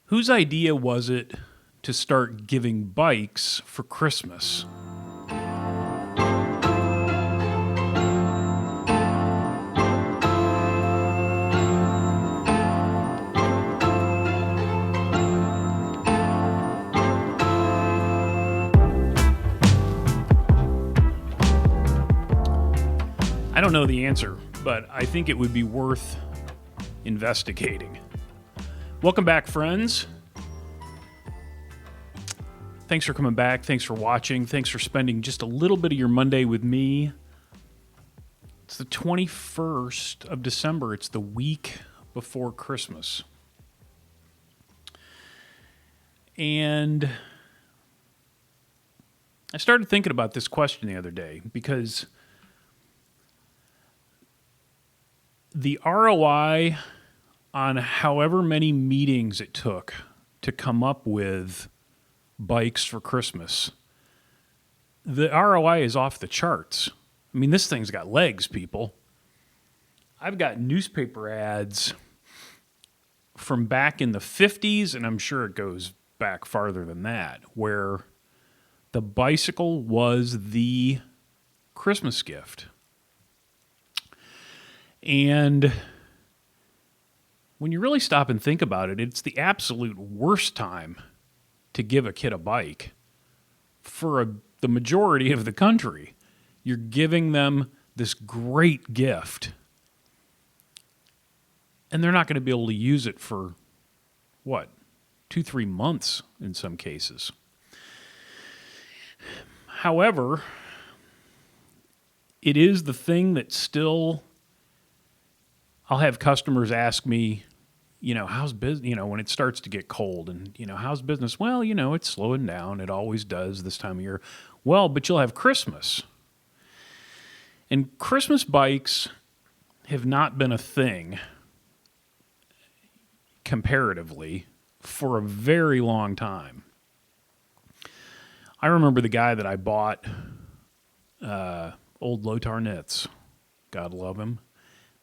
Whose idea was it to start giving bikes for Christmas? I don't know the answer, but I think it would be worth investigating. Welcome back, friends. Thanks for coming back. Thanks for watching. Thanks for spending just a little bit of your Monday with me. It's the 21st of December. It's the week before Christmas. And I started thinking about this question the other day because the ROI on however many meetings it took to come up with bikes for Christmas, the ROI is off the charts. I mean, this thing's got legs, people. I've got newspaper ads from back in the 50s, and I'm sure it goes back farther than that, where the bicycle was the Christmas gift. And when you really stop and think about it, it's the absolute worst time to give a kid a bike for the majority of the country. You're giving them this great gift, and they're not going to be able to use it for, 2-3 months in some cases. However, it is the thing that still... I'll have customers ask me, how's business, when it starts to get cold and, how's business? Well, it's slowing down. It always does this time of year. Well, but you'll have Christmas. And Christmas bikes have not been a thing comparatively for a very long time. I remember the guy that I bought old Lothar Nitz, God love him,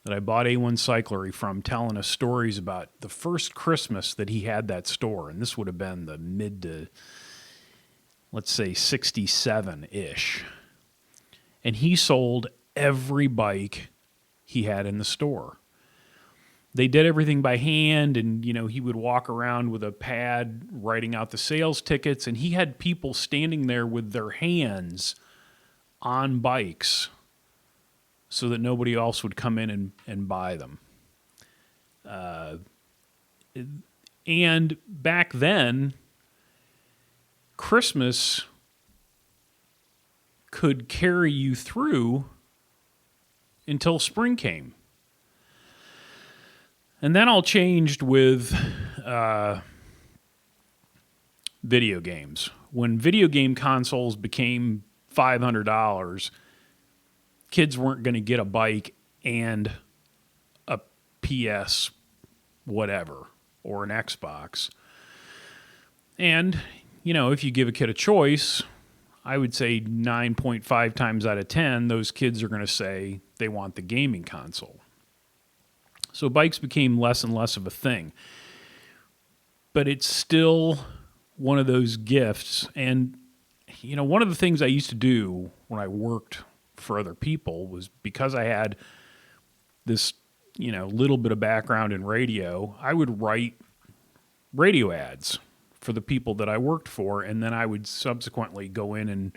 that I bought A1 Cyclery from, telling us stories about the first Christmas that he had that store. And this would have been the mid to, let's say, 67-ish. And he sold every bike he had in the store. They did everything by hand, and, he would walk around with a pad writing out the sales tickets, and he had people standing there with their hands on bikes so that nobody else would come in and buy them. And back then, Christmas could carry you through until spring came. And that all changed with video games. When video game consoles became $500, kids weren't going to get a bike and a PS whatever or an Xbox. And, if you give a kid a choice, I would say 9.5 times out of 10, those kids are going to say they want the gaming console. So bikes became less and less of a thing. But it's still one of those gifts. And, one of the things I used to do when I worked for other people was, because I had this, little bit of background in radio, I would write radio ads for the people that I worked for, and then I would subsequently go in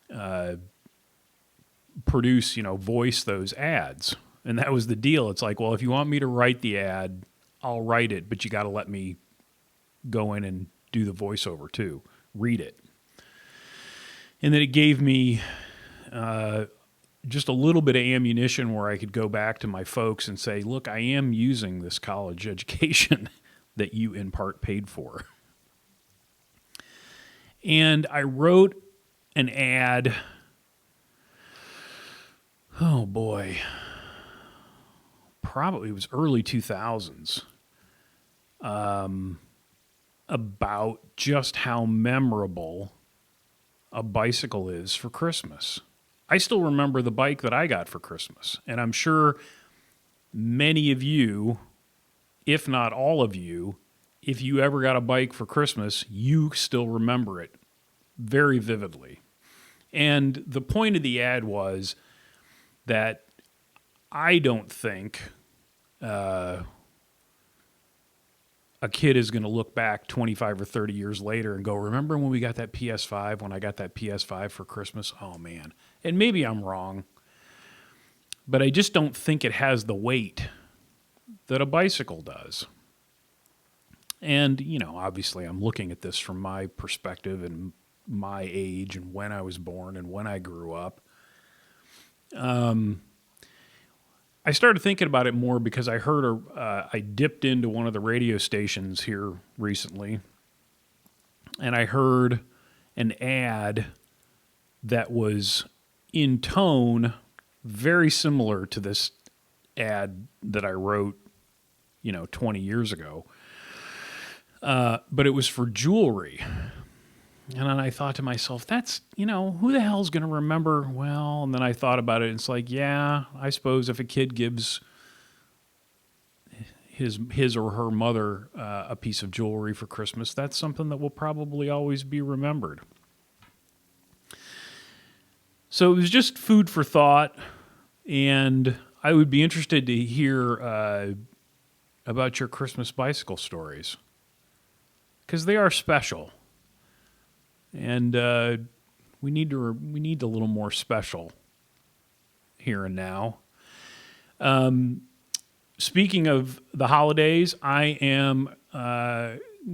and produce, voice those ads. And that was the deal. It's like, well, if you want me to write the ad, I'll write it, but you got to let me go in and do the voiceover too, read it. And then it gave me just a little bit of ammunition where I could go back to my folks and say, look, I am using this college education that you in part paid for. And I wrote an ad, oh boy, probably it was early 2000s, about just how memorable a bicycle is for Christmas. I still remember the bike that I got for Christmas, and I'm sure many of you, if not all of you, if you ever got a bike for Christmas, you still remember it very vividly. And the point of the ad was that I don't think a kid is going to look back 25 or 30 years later and go, remember when we got that PS5, when I got that PS5 for Christmas? Oh, man. And maybe I'm wrong, but I just don't think it has the weight that a bicycle does. And, you know, obviously I'm looking at this from my perspective and my age and when I was born and when I grew up. I started thinking about it more because I heard, I dipped into one of the radio stations here recently, and I heard an ad that was in tone very similar to this ad that I wrote, 20 years ago. But it was for jewelry. And then I thought to myself, that's, who the hell's going to remember? Well, and then I thought about it, and it's like, yeah, I suppose if a kid gives his or her mother a piece of jewelry for Christmas, that's something that will probably always be remembered. So it was just food for thought, and I would be interested to hear about your Christmas bicycle stories, because they are special. And we need a little more special here and now. Speaking of the holidays, I am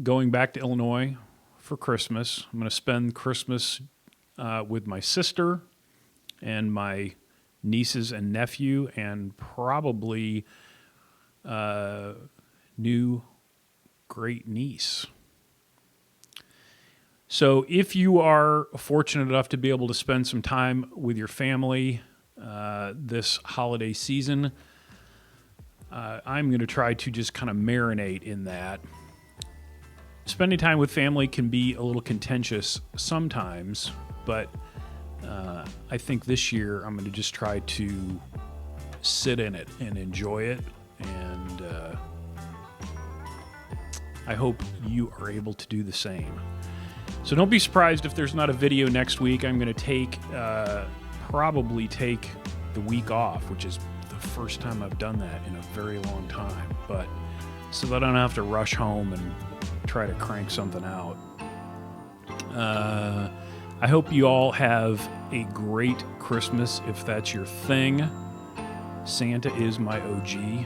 going back to Illinois for Christmas. I'm going to spend Christmas with my sister and my nieces and nephew, and probably new great niece. So if you are fortunate enough to be able to spend some time with your family this holiday season, I'm going to try to just kind of marinate in that. Spending time with family can be a little contentious sometimes, but I think this year I'm going to just try to sit in it and enjoy it, and I hope you are able to do the same. So don't be surprised if there's not a video next week. I'm going to probably take the week off, which is the first time I've done that in a very long time. But so that I don't have to rush home and try to crank something out. I hope you all have a great Christmas if that's your thing. Santa is my OG.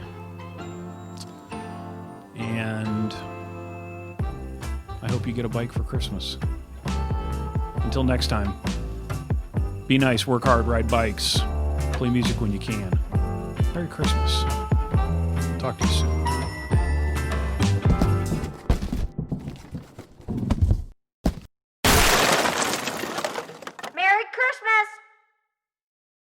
And I hope you get a bike for Christmas. Until next time, be nice, work hard, ride bikes, play music when you can. Merry Christmas. Talk to you soon.